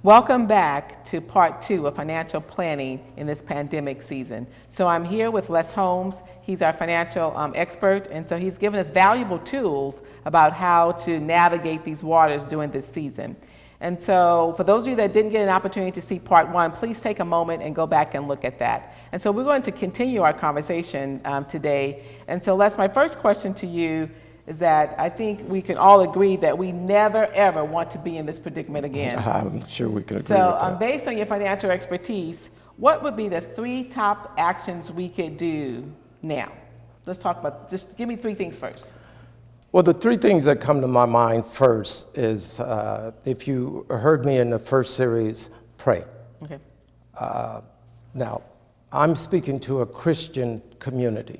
Welcome back to part 2 of financial planning in this pandemic season. So I'm here with Les Holmes. He's our financial expert, and so he's given us valuable tools about how to navigate these waters during this season. And so for those of you that didn't get an opportunity to see part 1, please take a moment and go back and look at that. And so we're going to continue our conversation today. And so Les, my first question to you is that I think we can all agree that we never, ever want to be in this predicament again. I'm sure we can agree with that. So based on your financial expertise, what would be the 3 top actions we could do now? Let's talk about, just give me 3 things first. Well, the 3 things that come to my mind first is, if you heard me in the first series, pray. Okay. Now, I'm speaking to a Christian community.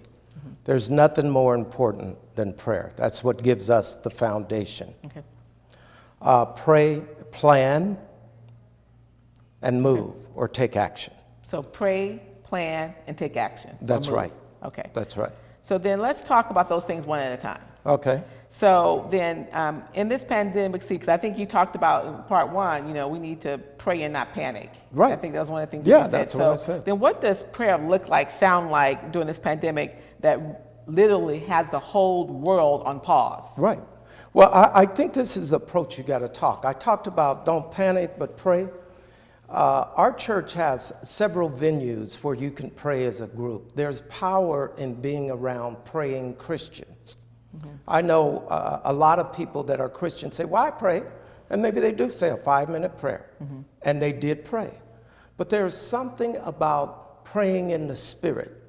There's nothing more important than prayer. That's what gives us the foundation. Okay. Pray, plan, and move or take action. So pray, plan, and take action. That's right. Okay. That's right. So then let's talk about those things one at a time. Okay. So then in this pandemic season, because I think you talked about in part 1, we need to pray and not panic. Right. I think that was one of the things Yeah, you said. that's what I said. Then what does prayer look like, sound like during this pandemic that literally has the whole world on pause? Right. Well, I think this is the approach you got to talk. I talked about don't panic, but pray. Our church has several venues where you can pray as a group. There's power in being around praying Christians. I know a lot of people that are Christians say, well, I pray. And maybe they do say a 5-minute prayer. And they did pray. But there's something about praying in the Spirit.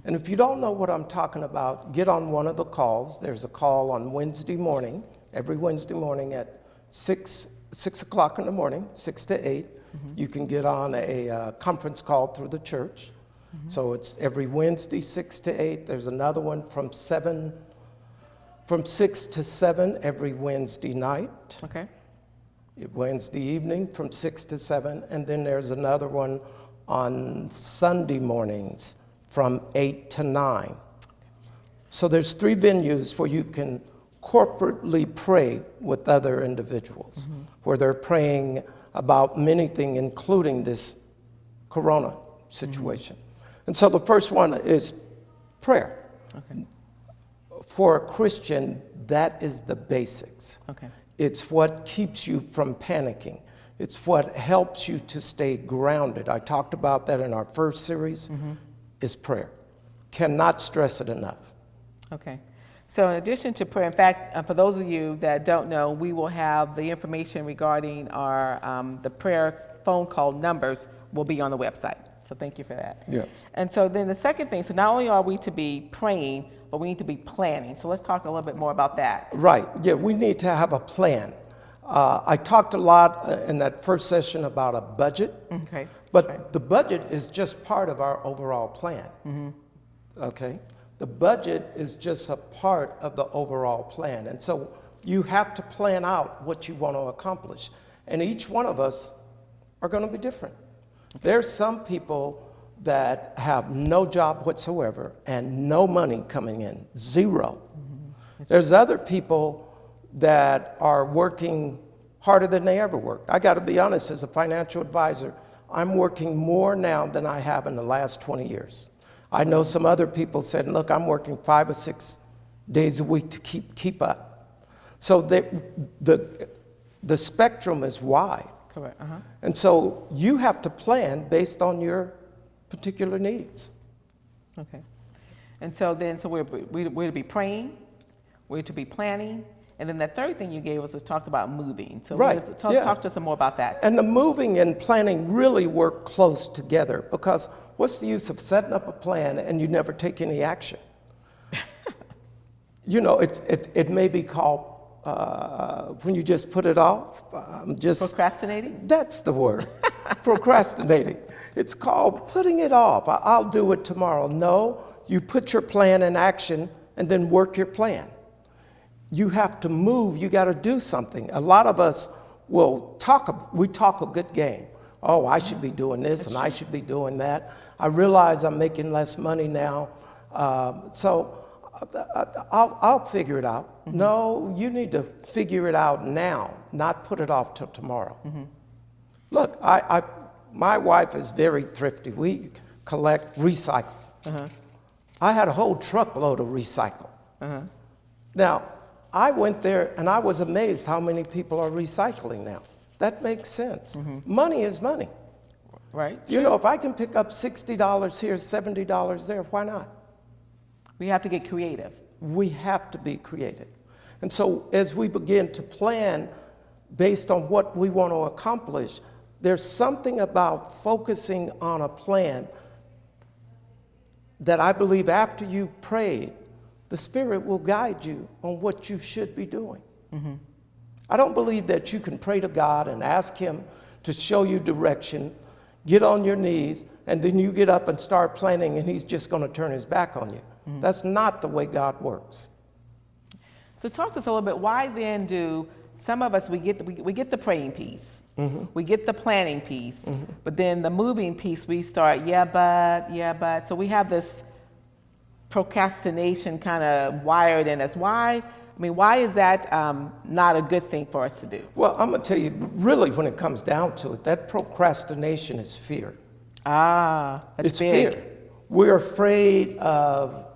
And if you don't know what I'm talking about, get on one of the calls. There's a call on Wednesday morning, every Wednesday morning at 6 o'clock in the morning, 6 to 8. You can get on a conference call through the church. So it's every Wednesday, 6 to 8. There's another one from 6 to 7 every Wednesday night. Okay. Wednesday evening from 6 to 7. And then there's another one on Sunday mornings from 8 to 9. So there's 3 venues where you can corporately pray with other individuals, where they're praying about many things, including this corona situation. And so the first one is prayer. Okay. For a Christian, that is the basics. Okay. It's what keeps you from panicking. It's what helps you to stay grounded. I talked about that in our first series, is prayer. Cannot stress it enough. Okay. So in addition to prayer, in fact, for those of you that don't know, we will have the information regarding our the prayer phone call numbers will be on the website. So thank you for that. Yes. And so then the second thing, so not only are we to be praying, but we need to be planning. So let's talk a little bit more about that. Right. Yeah, we need to have a plan. I talked a lot in that first session about a budget. Okay. But the budget is just part of our overall plan. Okay? The budget is just a part of the overall plan. And so you have to plan out what you want to accomplish. And each one of us are going to be different. There's some people that have no job whatsoever and no money coming in, 0. There's other people that are working harder than they ever worked. I got to be honest, as a financial advisor, I'm working more now than I have in the last 20 years. I know some other people said, look, I'm working 5 or 6 days a week to keep up. So the spectrum is wide. Correct. And so you have to plan based on your particular needs. Okay. And so then, we're to be praying, we're to be planning, and then the third thing you gave us was talked about moving. So Right. Talk to us some more about that. And the moving and planning really work close together, because what's the use of setting up a plan and you never take any action? It may be called, when you just put it off, Procrastinating? That's the word, procrastinating. It's called putting it off. I'll do it tomorrow. No, you put your plan in action and then work your plan. You have to move, you got to do something. A lot of us will talk a good game. Oh, I should be doing this and I should be doing that. I realize I'm making less money now, so I'll figure it out. No, you need to figure it out now, not put it off till tomorrow. Look, my wife is very thrifty. We collect recycle. I had a whole truckload of recycle. Now, I went there and I was amazed how many people are recycling now. That makes sense. Money is money. Right? You know, if I can pick up $60 here, $70 there, why not? We have to get creative. We have to be creative. And so as we begin to plan based on what we want to accomplish, there's something about focusing on a plan that I believe after you've prayed, the Spirit will guide you on what you should be doing. I don't believe that you can pray to God and ask Him to show you direction, get on your knees, and then you get up and start planning and He's just going to turn His back on you. That's not the way God works. So talk to us a little bit. Why then do some of us, we get the praying piece, we get the planning piece, but then the moving piece, we start, yeah, but. So we have this procrastination kind of wired in us. Why is that not a good thing for us to do? Well, I'm going to tell you, really, when it comes down to it, that procrastination is fear. That's it's big. Fear. We're afraid of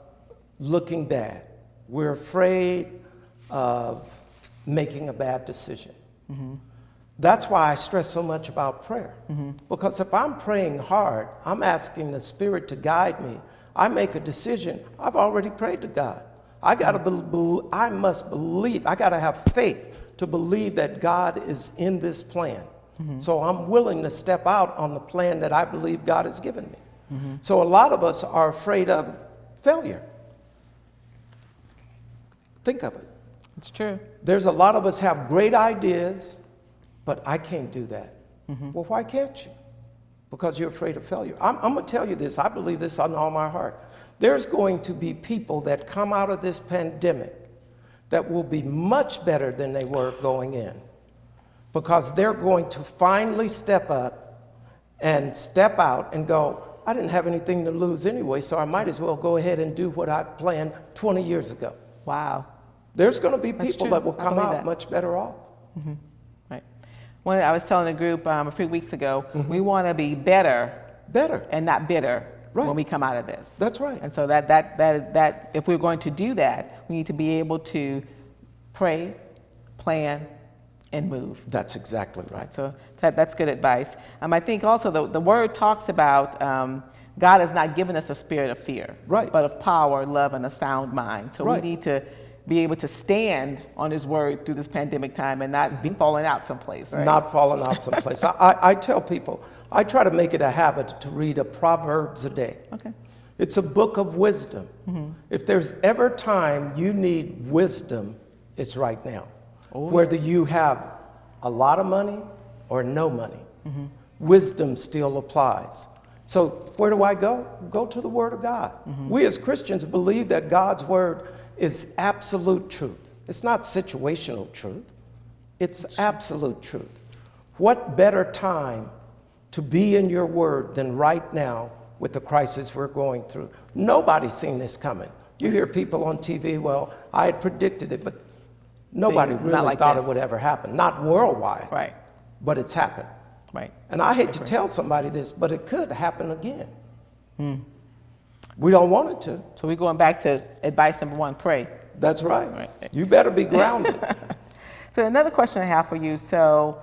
looking bad. We're afraid of making a bad decision. That's why I stress so much about prayer. Because if I'm praying hard, I'm asking the Spirit to guide me. I make a decision, I've already prayed to God. I must believe, I got to have faith to believe that God is in this plan. So I'm willing to step out on the plan that I believe God has given me. So a lot of us are afraid of failure. Think of it. It's true. There's a lot of us have great ideas, but I can't do that. Well, why can't you? Because you're afraid of failure. I'm going to tell you this. I believe this on all my heart. There's going to be people that come out of this pandemic that will be much better than they were going in, because they're going to finally step up and step out and go, I didn't have anything to lose anyway, so I might as well go ahead and do what I planned 20 years ago. Wow. There's going to be That's people true. that will come out that. much better off. Right. I was telling a group a few weeks ago, we want to be better and not bitter when we come out of this. That's right. And so that if we're going to do that, we need to be able to pray, plan, and move. That's exactly right. So that's good advice. I think also the word talks about God has not given us a spirit of fear, right, but of power, love, and a sound mind. So we need to be able to stand on His word through this pandemic time and not be falling out someplace, right? Not falling out someplace. I tell people, I try to make it a habit to read a Proverbs a day. Okay. It's a book of wisdom. If there's ever time you need wisdom, it's right now. Whether you have a lot of money or no money, wisdom still applies. So where do I go? Go to the Word of God. We as Christians believe that God's Word is absolute truth. It's not situational truth. It's absolute truth. What better time to be in your Word than right now with the crisis we're going through? Nobody's seen this coming. You hear people on TV, well, I had predicted it, but nobody really thought it would ever happen. Not worldwide, right? But it's happened. Right. And I hate to tell somebody this, but it could happen again. We don't want it to. So we're going back to advice number 1, pray. That's right. You better be grounded. So another question I have for you. So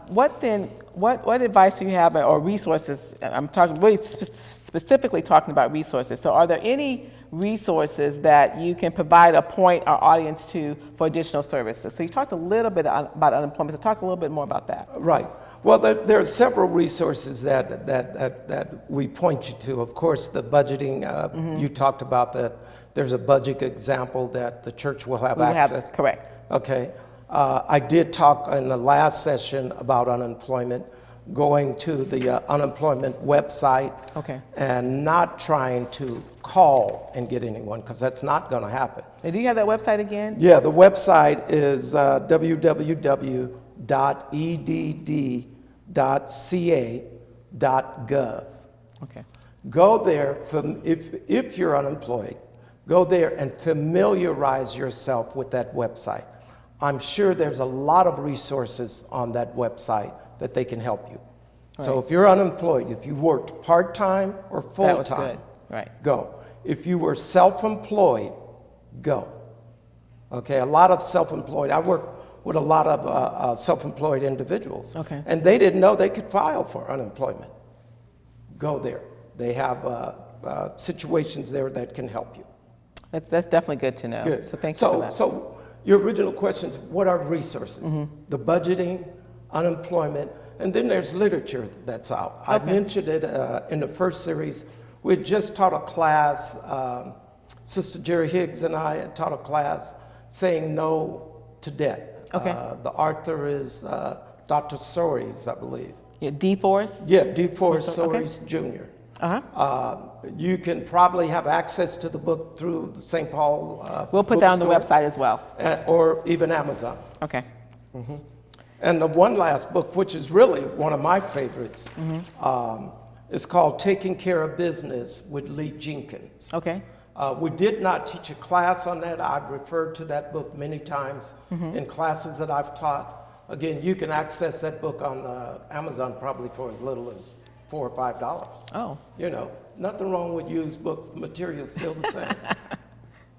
what advice do you have, or resources? I'm talking really specifically talking about resources. So are there any resources that you can provide or point our audience to for additional services? So you talked a little bit about unemployment. So talk a little bit more about that. Right. Well, there are several resources that we point you to. Of course, the budgeting, you talked about that. There's a budget example that the church will have access. Correct. Okay. I did talk in the last session about unemployment, going to the unemployment website, and not trying to call and get anyone, because that's not going to happen. And do you have that website again? Yeah, the website is www.edd.ca.gov. Okay. Go there, if you're unemployed, go there and familiarize yourself with that website. I'm sure there's a lot of resources on that website that they can help you. So if you're unemployed, if you worked part-time or That was full-time, good. Right. go. If you were self-employed, go. Okay, a lot of self-employed, I work with a lot of self-employed individuals. Okay. And they didn't know they could file for unemployment. Go there. They have situations there that can help you. That's definitely good to know. Good. So thank you for that. So your original question is, what are resources? The budgeting, unemployment, and then there's literature that's out. I mentioned it in the first series. We had just taught a class, Sister Jerry Higgs and I had taught a class saying no to debt. Okay. The author is Dr. Soares, I believe. Yeah, DeForest? Yeah, DeForest Okay. Soares Jr. Uh-huh. You can probably have access to the book through the St. Paul We'll put that on the bookstore, website as well. or even Amazon. Okay. And the one last book, which is really one of my favorites, is called Taking Care of Business with Lee Jenkins. Okay. We did not teach a class on that. I've referred to that book many times in classes that I've taught. Again, you can access that book on Amazon probably for as little as $4 or $5. Oh. You know, nothing wrong with used books. The material's still the same.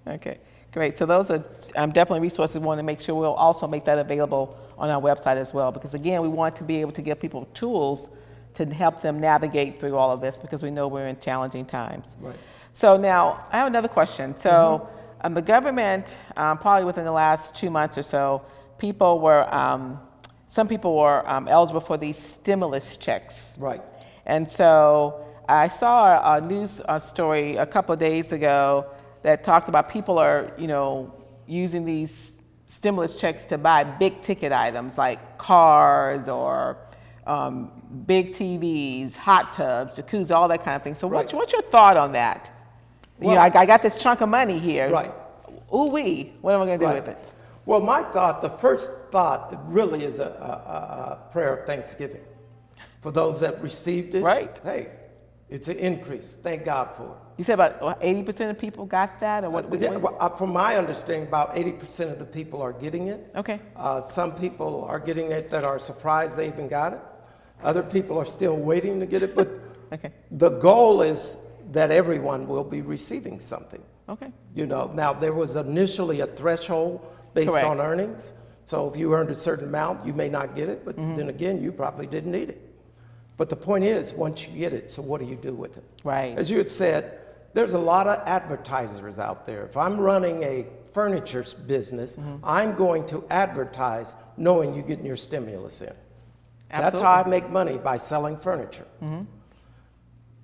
Okay, great. So those are definitely resources. We want to make sure we'll also make that available on our website as well, because again, we want to be able to give people tools to help them navigate through all of this, because we know we're in challenging times. Right. So now I have another question. So the government, probably within the last 2 months or so, some people were eligible for these stimulus checks. Right. And so I saw a news story a couple of days ago that talked about people are, using these stimulus checks to buy big ticket items like cars or big TVs, hot tubs, jacuzzi, all that kind of thing. So Right. what's your thought on that? Well, I got this chunk of money here. Right. Ooh-wee, what am I going to do Right. with it? Well, the first thought really is a prayer of thanksgiving for those that received it. Right. Hey, it's an increase. Thank God for it. You said about 80% of people got that, or what? From my understanding, about 80% of the people are getting it. Okay. Some people are getting it that are surprised they even got it. Other people are still waiting to get it. But Okay. the goal is that everyone will be receiving something. Okay. Now there was initially a threshold based Correct. on earnings. So if you earned a certain amount, you may not get it. But then again, you probably didn't need it. But the point is, once you get it, so what do you do with it? Right. As you had said, there's a lot of advertisers out there. If I'm running a furniture business, I'm going to advertise knowing you're getting your stimulus in. That's how I make money, by selling furniture.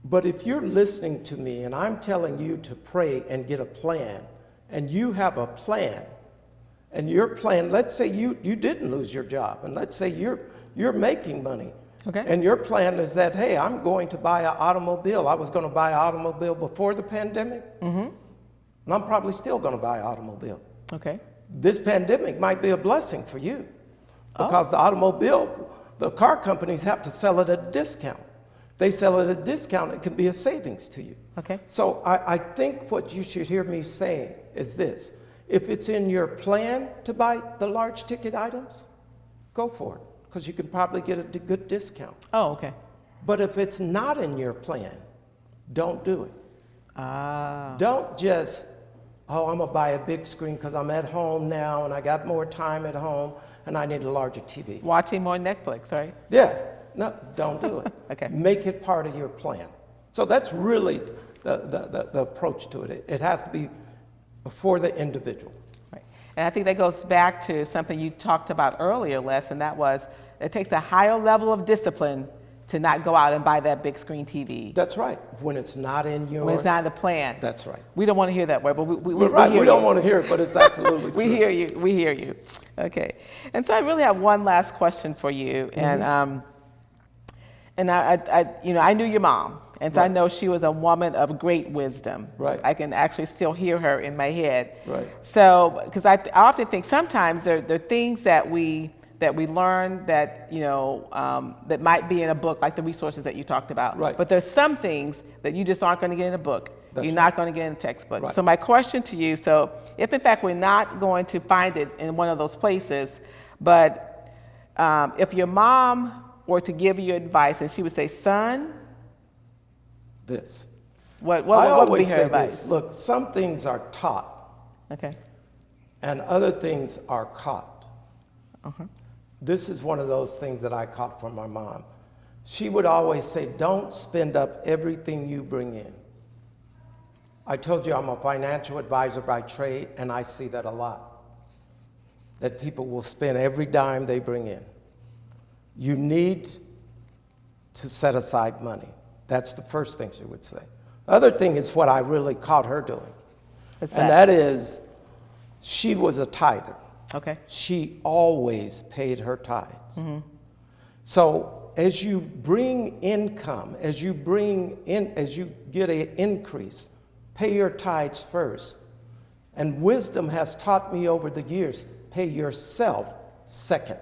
But if you're listening to me and I'm telling you to pray and get a plan, and you have a plan, and your plan, let's say you didn't lose your job, and let's say you're making money. Okay. And your plan is that, hey, I'm going to buy an automobile. I was going to buy an automobile before the pandemic, and I'm probably still going to buy an automobile. Okay. This pandemic might be a blessing for you, because the car companies have to sell it at a discount. They sell it at a discount, it can be a savings to you. Okay. So I think what you should hear me saying is this: if it's in your plan to buy the large ticket items, go for it, because you can probably get a good discount. Oh, okay. But if it's not in your plan, don't do it. Ah. Don't just, I'm gonna buy a big screen because I'm at home now and I got more time at home and I need a larger TV. Watching more Netflix, right? Yeah, no, don't do it. Okay. Make it part of your plan. So that's really the approach to it. It has to be for the individual. Right. And I think that goes back to something you talked about earlier, Les, and that was it takes a higher level of discipline to not go out and buy that big screen TV. That's right. When it's not in your... When it's not in the plan. That's right. We don't want to hear that word, but we right. hear We don't you. want to hear it, but it's absolutely We true. hear you. We hear you. Okay. And so I really have one last question for you. And I knew your mom, and so I Right. know she was a woman of great wisdom. Right. I can actually still hear her in my head. Right. So, because I often think sometimes there are things that we learn that that might be in a book, like the resources that you talked about. Right. But there's some things that you just aren't going to get in a book. That's You're right. not going to get in a textbook. Right. So my question to you: so if in fact we're not going to find it in one of those places, but if your mom or to give you advice, and she would say, son, This. what I would be always her say advice? this. Look, some things are taught Okay. and other things are caught. Uh-huh. This is one of those things that I caught from my mom. She would always say, don't spend up everything you bring in. I told you I'm a financial advisor by trade, and I see that a lot. That people will spend every dime they bring in. You need to set aside money. That's the first thing she would say. The other thing is what I really caught her doing. What's And that is, she was a tither. Okay. She always paid her tithes. So as you bring income, as you get an increase, pay your tithes first. And wisdom has taught me over the years, pay yourself second.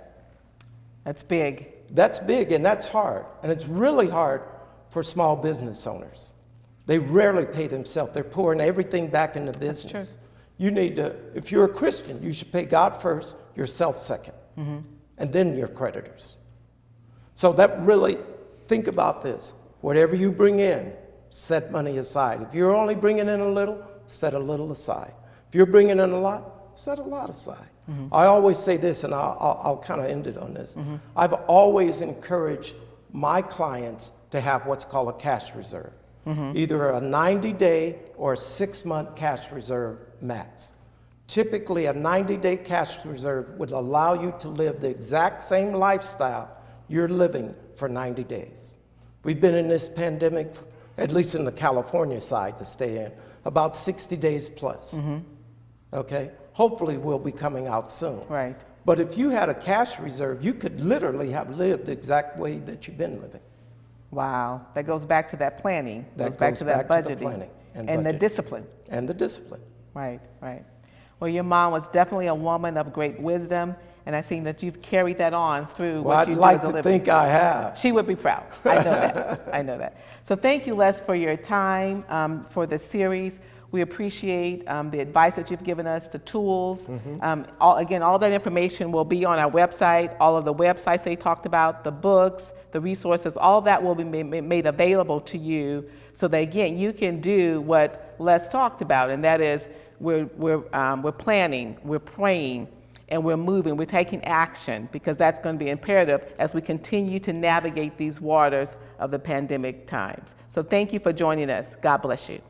That's big. That's big and that's hard. And it's really hard for small business owners. They rarely pay themselves. They're pouring everything back into business. That's true. You need to, if you're a Christian, you should pay God first, yourself second, and then your creditors. So that really, think about this. Whatever you bring in, set money aside. If you're only bringing in a little, set a little aside. If you're bringing in a lot, set a lot aside. I always say this, and I'll kind of end it on this. I've always encouraged my clients to have what's called a cash reserve, either a 90-day or a 6-month cash reserve max. Typically, a 90-day cash reserve would allow you to live the exact same lifestyle you're living for 90 days. We've been in this pandemic, at least in the California side to stay in, about 60 days plus. Okay? Hopefully we'll be coming out soon. Right. But if you had a cash reserve, you could literally have lived the exact way that you've been living. Wow. That goes back to that planning. That goes back goes to that back to the budgeting. planning and the budgeting. discipline. And the discipline. Right, right. Well, your mom was definitely a woman of great wisdom, and I've seen that you've carried that on through Well, what I'd you like do as a to living. think I have. She would be proud. I know that. I know that. So thank you, Les, for your time for the series. We appreciate the advice that you've given us, the tools. All that information will be on our website. All of the websites they talked about, the books, the resources, all that will be made available to you so that, again, you can do what Les talked about, and that is we're planning, we're praying, and we're moving, we're taking action, because that's going to be imperative as we continue to navigate these waters of the pandemic times. So thank you for joining us. God bless you.